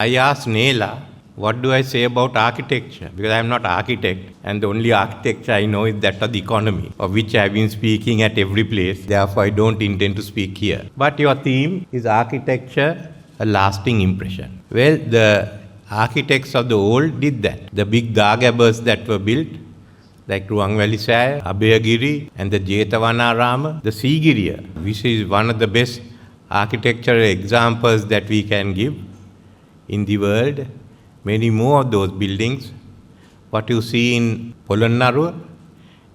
I asked Neela, what do I say about architecture? Because I am not architect, and the only architecture I know is that of the economy, of which I have been speaking at every place. Therefore, I don't intend to speak here. But your theme is architecture, a lasting impression. Well, the architects of the old did that. The big Dagabbas that were built, like Ruangwali Saya, Abhayagiri, and the Jetavanarama, the Sigiriya, which is one of the best architectural examples that we can give in the world. Many more of those buildings, what you see in Polonnaruwa,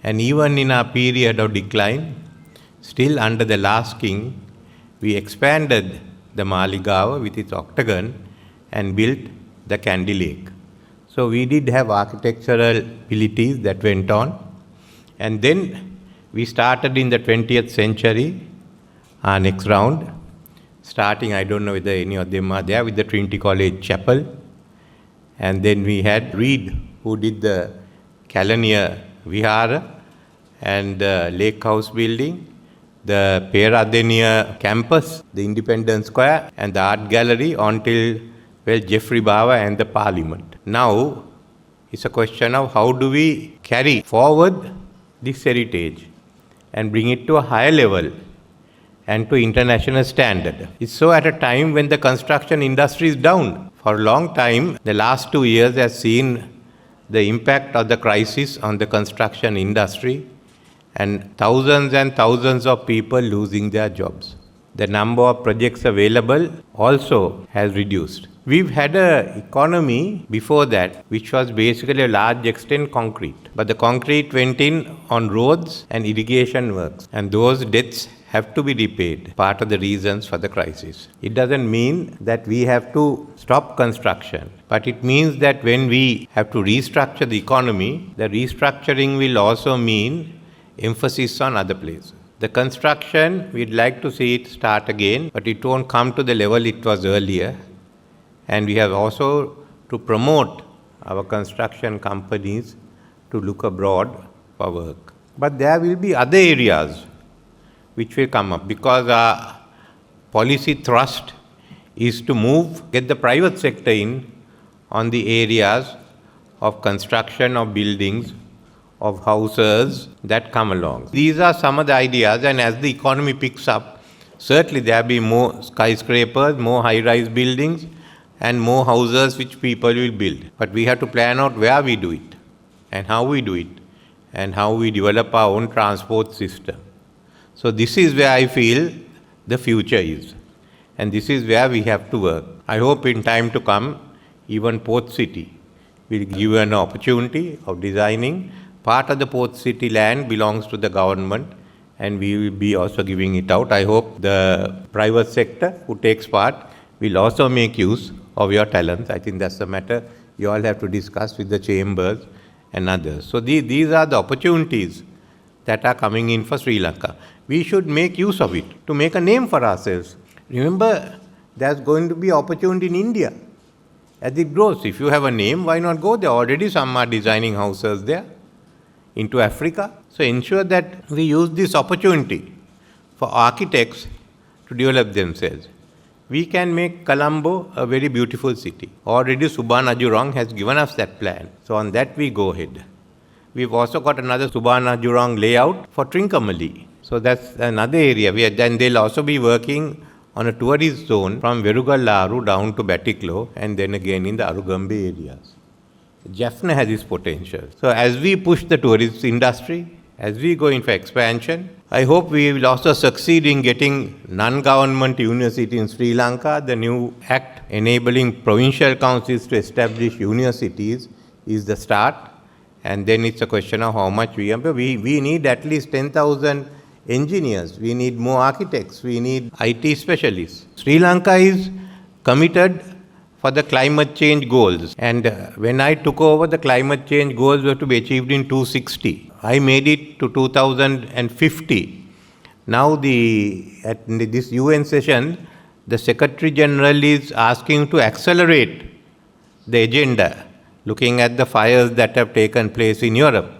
and even in our period of decline, still under the last king, we expanded the Maligawa with its octagon and built the Candy Lake. So we did have architectural abilities that went on. And then we started in the 20th century, our next round, starting, I don't know whether any of them are there, with the Trinity College Chapel. And then we had Reed, who did the Kalaniya Vihara and the Lake House building, the Peradeniya campus, the Independence Square, and the art gallery until, well, Jeffrey Bawa and the Parliament. Now, it's a question of how do we carry forward this heritage and bring it to a higher level and to international standard. It's so at a time when the construction industry is down. For a long time, the last 2 years has seen the impact of the crisis on the construction industry and thousands of people losing their jobs. The number of projects available also has reduced. We've had an economy before that which was basically a large extent concrete. But the concrete went in on roads and irrigation works, and those debts have to be repaid, part of the reasons for the crisis. It doesn't mean that we have to stop construction, but it means that when we have to restructure the economy, the restructuring will also mean emphasis on other places. The construction, we'd like to see it start again, but it won't come to the level it was earlier. And we have also to promote our construction companies to look abroad for work. But there will be other areas which will come up, because our policy thrust is to get the private sector in on the areas of construction of buildings, of houses that come along. These are some of the ideas, and as the economy picks up, certainly there will be more skyscrapers, more high-rise buildings, and more houses which people will build. But we have to plan out where we do it, and how we do it, and how we develop our own transport system. So this is where I feel the future is. And this is where we have to work. I hope in time to come, even Port City will give an opportunity of designing. Part of the Port City land belongs to the government, and we will be also giving it out. I hope the private sector who takes part will also make use of your talents. I think that's the matter you all have to discuss with the chambers and others. So these are the opportunities that are coming in for Sri Lanka. We should make use of it to make a name for ourselves. Remember, there's going to be opportunity in India as it grows. If you have a name, why not go there? Already some are designing houses there into Africa. So ensure that we use this opportunity for architects to develop themselves. We can make Colombo a very beautiful city. Already Subarnajurong has given us that plan. So on that we go ahead. We've also got another Subarnajurong layout for Trincomalee. So that's another area. Then they'll also be working on a tourist zone from Verugallaru down to Batiklo, and then again in the Arugambe areas. Jaffna has its potential. So as we push the tourist industry, as we go in for expansion, I hope we will also succeed in getting non-government university in Sri Lanka. The new act enabling provincial councils to establish universities is the start. And then it's a question of how much we need at least 10,000 engineers. We need more architects. We need IT specialists. Sri Lanka is committed for the climate change goals. And when I took over, the climate change goals were to be achieved in 2060. I made it to 2050. Now at this UN session, the Secretary General is asking to accelerate the agenda, looking at the fires that have taken place in Europe.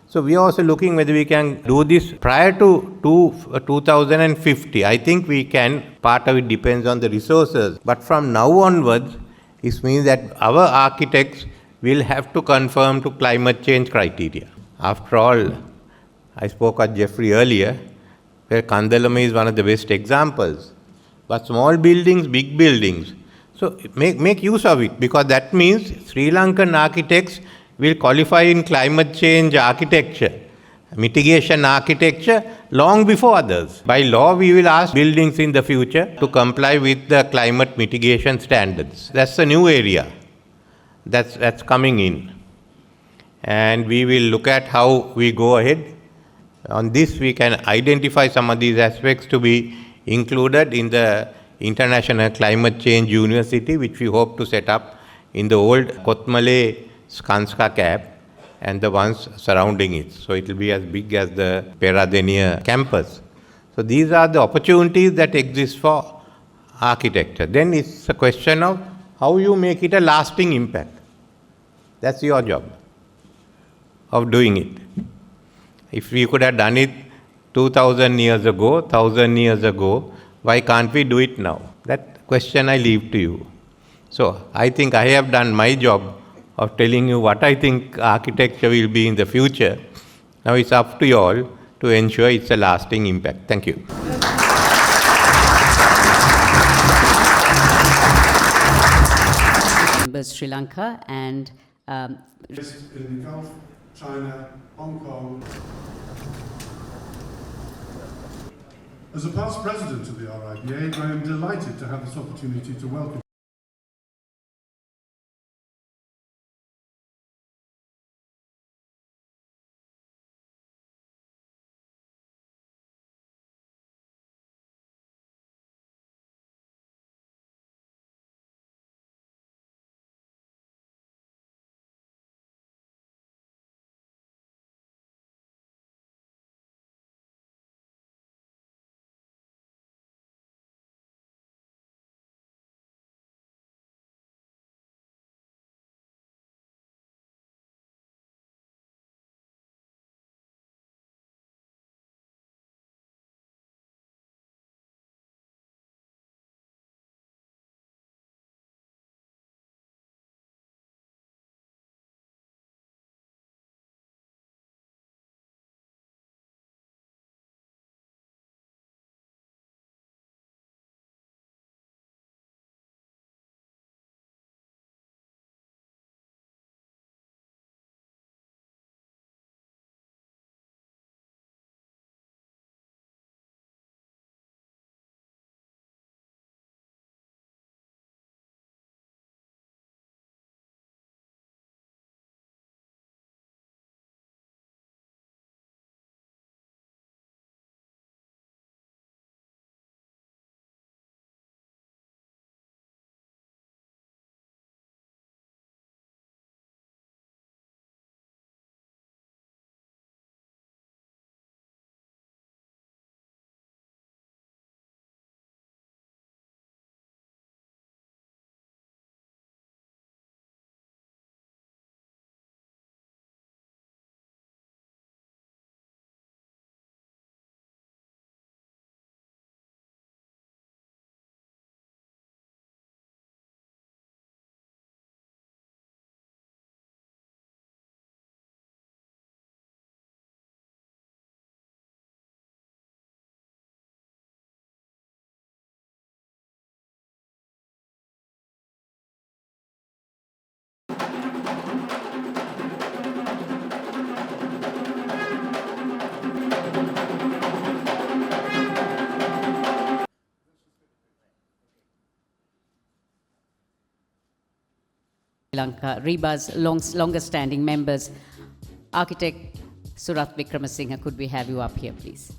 So we are also looking whether we can do this prior to 2050. I think we can. Part of it depends on the resources. But from now onwards, It means that our architects will have to conform to climate change criteria. After all, I spoke of Jeffrey earlier, where Kandalama is one of the best examples. But small buildings, big buildings. So make use of it, because that means Sri Lankan architects will qualify in climate change architecture, mitigation architecture, long before others. By law, we will ask buildings in the future to comply with the climate mitigation standards. That's a new area that's coming in. And we will look at how we go ahead. On this, we can identify some of these aspects to be included in the International Climate Change University, which we hope to set up in the old Kotmale Skanska Cap and the ones surrounding it. So it will be as big as the Peradeniya campus. So these are the opportunities that exist for architecture. Then it's a question of how you make it a lasting impact. That's your job of doing it. If we could have done it 2,000 years ago, 1,000 years ago, why can't we do it now? That question I leave to you. So I think I have done my job of telling you what I think architecture will be in the future. Now it's up to you all to ensure it's a lasting impact. Thank you. Sri Lanka and in the Gulf, China, Hong Kong. As a past president of the RIBA, I am delighted to have this opportunity to welcome Sri Lanka, RIBA's longest standing members. Architect Surath Wickramasinghe, could we have you up here, please?